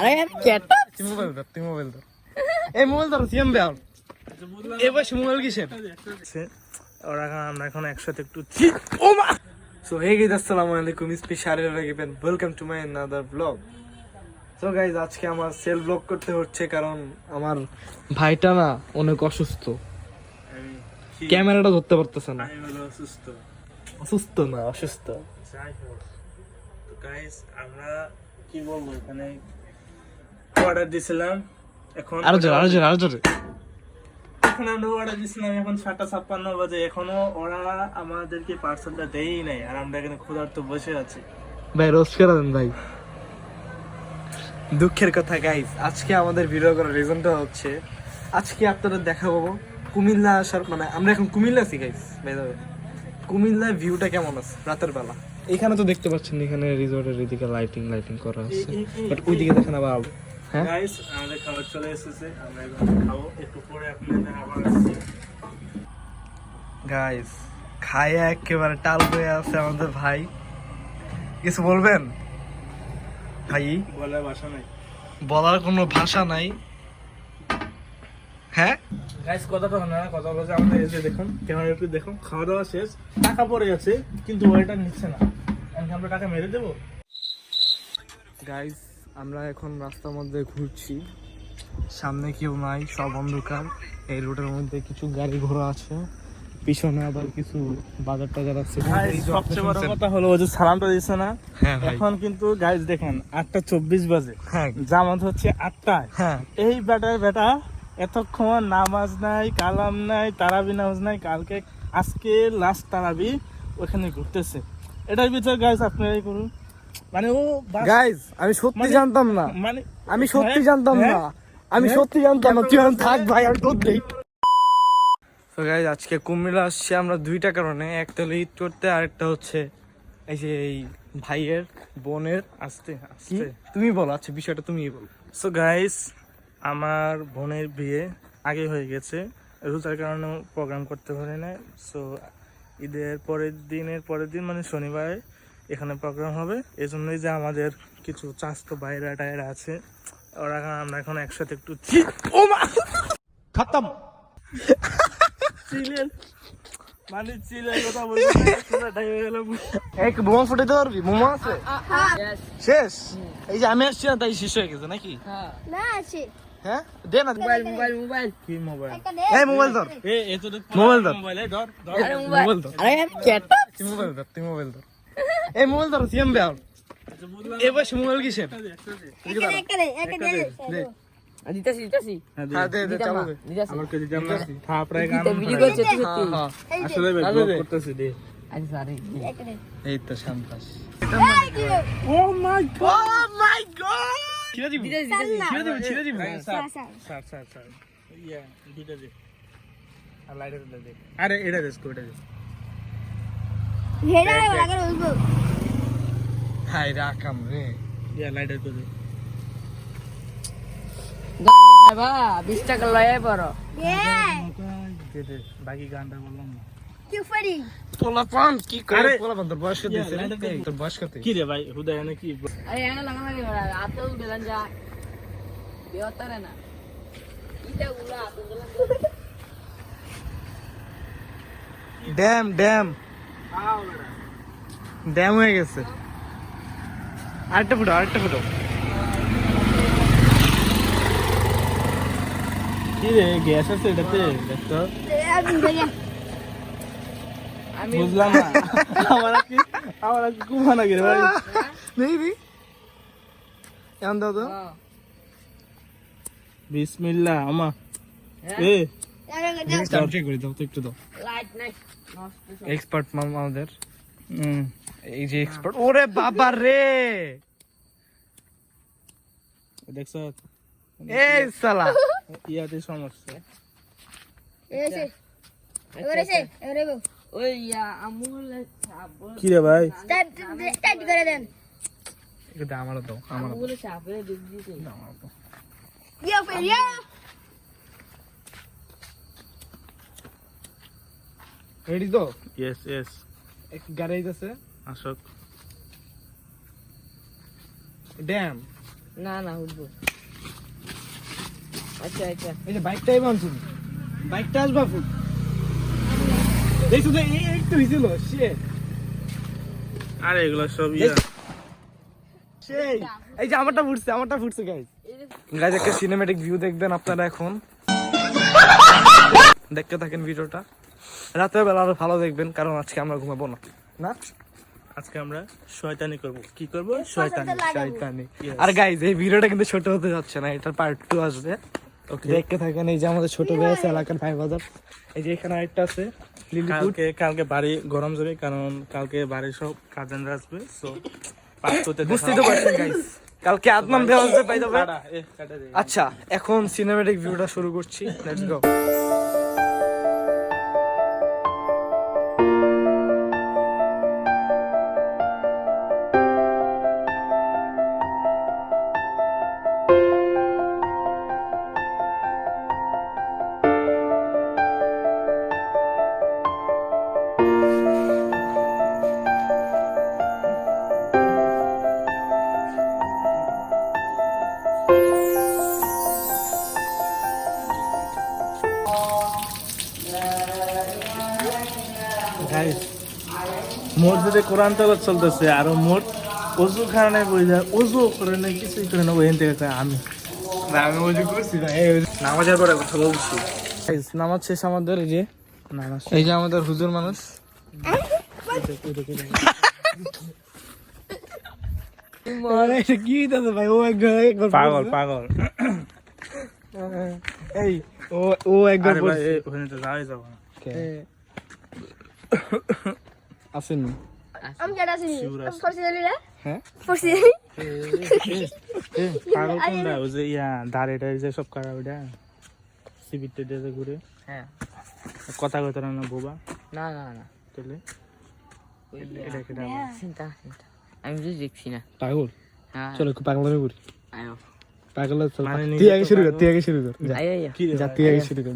আরে কেটা মোবাইল ধর তুই মোবাইল ধর এই মোবাইল ধর সিএম বেয়ার এবার মোবাইল কিসের ওরা আমরা এখন একসাথে একটু ও মা সো হে গাইস আসসালামু আলাইকুম স্পেশাল রাগিবেন welcome to my another blog. So guys আজকে আমার সেলফ ব্লগ করতে হচ্ছে কারণ আমার ভাইটা না অনেক অসুস্থ, ক্যামেরাটা ধরতে পারতেছে না। অসুস্থ না অসুস্থ। তো গাইস আমরা কি বলবো, এখানে অর্ডার দিছিলাম, এখন আরো জোরে এখন আমরা অর্ডার দিছিলাম, এখন 7:56 বাজে, এখনো ওরা আমাদেরকে পার্সেলটা দেয়ই নাই, আর আমরা এখানে ক্ষুধার্ত বসে আছি। ভাই রোস্ট করে দেন ভাই। দুঃখের কথা গাইস, আজকে আমাদের ভিডিও করার রিজনটা হচ্ছে আজকে আপনাদের দেখাবো কুমিল্লা আসার, মানে আমরা এখন কুমিল্লা আছি গাইস। বাই দ্য ওয়ে কুমিল্লার ভিউটা কেমন আছে রাতের বেলা। এখানে তো দেখতে পাচ্ছেন এখানে রিসোর্টের এদিকে লাইটিং করা আছে, বাট ওইদিকে দেখেন আবার। হ্যাঁ গাইস আমাদের খাবার চলে এসেছে, আমরা এখন খাবো, একটু পরে আপনাদের আবার আসছি। গাইস খায়া একেবারে টাল হয়ে আছে আমাদের ভাই, কিছু বলবেন ভাই? বলার ভাষা নাই, বলার কোনো ভাষা নাই। হ্যাঁ গাইস কথাটা না, কথা হলো যে আমাদের এই যে দেখুন, ক্যামেরা একটু দেখুন, খাওয়া দাওয়া শেষ, টাকা পড়ে আছে কিন্তু ওইটা নিচ্ছে না, আমরা টাকা মেরে দেবো। গাইস আমরা এখন রাস্তার মধ্যে ঘুরছি, সামনে কেউ নাই, সব অন্ধকার। এই রোডের মধ্যে কিছু গাড়ি ঘোড়া আছে, পিছনে আবার কিছু বাজার টাজার আছে। সবচেয়ে বড় কথা হলো ওই যে সালামটা দিচ্ছে না, এখন কিন্তু গাইস দেখেন 8:24 বাজে, জামাত হচ্ছে 8টায়। এই বেটা এতক্ষণ নামাজ নাই, কালাম নাই, তারাবি নামাজ নাই, আজকে লাস্ট তারাবি ওখানে ঘুরতেছে। এটার ভিতরে গাইস আপনারাই করুন, মানে ও গাইস আমি সত্যি জানতাম না, মানে আমি সত্যি জানতাম না, আমি সত্যি জানতাম না। তুই থাক ভাই, আর তোর দেই। তো গাইস আজকে কুমিল্লা আসছি আমরা দুইটা কারণে, একটা হলো ঈদ করতে, আরেকটা হচ্ছে এই যে এই ভাইয়ের বোনের আসতে। তুমি বলো, আচ্ছা বিষয়টা তুমিই বলো। সো গাইস আমার বোনের বিয়ে আগে হয়ে গেছে, রোজার কারণে প্রোগ্রাম করতে পারি না। সো ঈদের পরের দিন মানে শনিবার এখানে প্রোগ্রাম হবে, এই জন্যই যে আমাদের কিছু চাস্তো বাইরা টায়রা আছে, ওরা আমরা এখন একসাথে একটু ও মা খতম চিলেন, মানে চিলের কথা বলতে পুরোটাই হয়ে গেল। এক বোমা ফুটাইতে পারবি? বোমা আছে শেষ? এই যে আমি আসছি না তাই শেষ হয়ে গেছে নাকি? না আছে। হ্যাঁ দে না মোবাইল কি মোবাইল? এই মোবাইল ধর, এই তো মোবাইল ধর, মোবাইল ধর, মোবাইল ধর। আরে কেটা তুই মোবাইল ধর, তুই মোবাইল ধর, এই মোবাইল ধর সিএম বেয়ার। এবার মোবাইল কিসের? দে দিতাছি হ্যাঁ দে চালু দে। আমার কে দিতাম না, থাপ রায় গান ভিডিও করছে তুই সত্যি। আসলে ভাই ব্লগ করতেছি দে। আচ্ছা সরি এই তো শান্তাস। ও মাই গড ছিড়ে দিবি, ছিড়ে দিবি। স্যার ইয়া দিটা দে, আর লাইটার দে। আরে এটা দে, স্কুটা দে। হেডা লাগে বলবো। হাই রাখাম রে, ইয়া লাইটার দে। বাবা 20 টাকা লয়ে পড়ো। দে দে বাকি গানটা বললাম না। কি ফরি পোলা পান কি করে? পোলা পান তোর বয়স কত দিছে? তোর বয়স কত? কি রে ভাই হুদা এনে কি? আরে এনে লাগা লাগে আতো বেলান যা বেওতারে না ইটা গুলা আতো বেলান ড্যাম হয়ে গেছে। আরেকটা ফুটো কি রে গ্যাস আছে এটাতে দেখতো? আমি বুঝলাম না। আমার কি কুমা না গেরে ভাই নেই বি এমন দাও তো। বিসমিল্লাহ আমা এ স্টার্ট করে দাও তো, একটু দাও। লাইট নাই এক্সপার্ট মামা আমাদের, এই যে এক্সপার্ট। ওরে বাবা রে দেখছ এই শালা ইয়াতে সমস্যা। এসে এরে গো ওই আমুল সাবল কি রে ভাই? স্টার্ট করে দেন। এটা আমারও দাও, আমারও আমুল সাবলে দিক দিতে দাও, আমারও দাও। ইয়া রেডি তো? ইয়েস এক গাড়ি আছে আসক। ড্যাম না না উঠবো। আচ্ছা আচ্ছা এই যে বাইকটাই বানছুন, বাইকটা আসবা ফুল দেখছো তো, এই একটু হয়েছিল shit। আরে এগুলো সব সেই এই যে আমারটা ফুটছে গাইস। গাইস একটা সিনেম্যাটিক ভিউ দেখবেন আপনারা এখন, দেখতে থাকেন ভিডিওটা। রাতের বেলা আরো ভালো দেখবেন, কারণ আজকে আমরা ঘুমাবো না, না আজকে আমরা শয়তানি করব। কি করব? শয়তানি। আর গাইস এই ভিডিওটা কিন্তু ছোট হতে যাচ্ছে না, এটার পার্ট 2 আসবে। ওকে, দেখতে থাকেন। এই যে আমাদের ছোট ভাই আছে এলাকার ভাই বাজার, এই যে এখানে আরেকটা আছে লিলিপুট। কালকে বাড়ি গরম যাবে, কারণ কালকে বাড়ির সব কাজিনরা আসবে। সো বুঝতেই তো পারছেন গাইস, কালকে আদনান ভাই আসবে পাই যাবে। আচ্ছা এখন সিনেম্যাটিক ভিউটা শুরু করছি, লেটস গো। মসজিদে কোরআন তেলাওয়াত চলতেছে, আর মোট ওযু খানে বই যায়, ওযু করে না, কিছুই করে না, ওইখান থেকে কয় আমি ওযু করছি না। এই নামাজের পরে কথা বলছি। নামাজ শেষ আমাদের, এই যে নামাজ, এই যে আমাদের হুজুর মানুষ। কি দাদা ভাই, ও একবার পাগল পাগল। এই ও একবার ওখানে তো যাওয়াই যাবো না। আসেনি আমি কেডা আছি ফরসি দিলি রে হ্যাঁ ফরসি পাগল কোনটা? ওই যে ইয়া দাড়িটা যে সব কাটা ওইটা সিবিতে দিয়ে ঘুরে। হ্যাঁ কথা কইতো না বোবা। না না না তাহলে এটা চিন্তা আমি বুঝি দেখছি না। পাগল হ্যাঁ চলো একটু পাগল করি। আয়ো পাগল চল, তুই আগে শুরু কর, তুই আগে শুরু কর। আয়ো যা তুই আগে শুরু কর।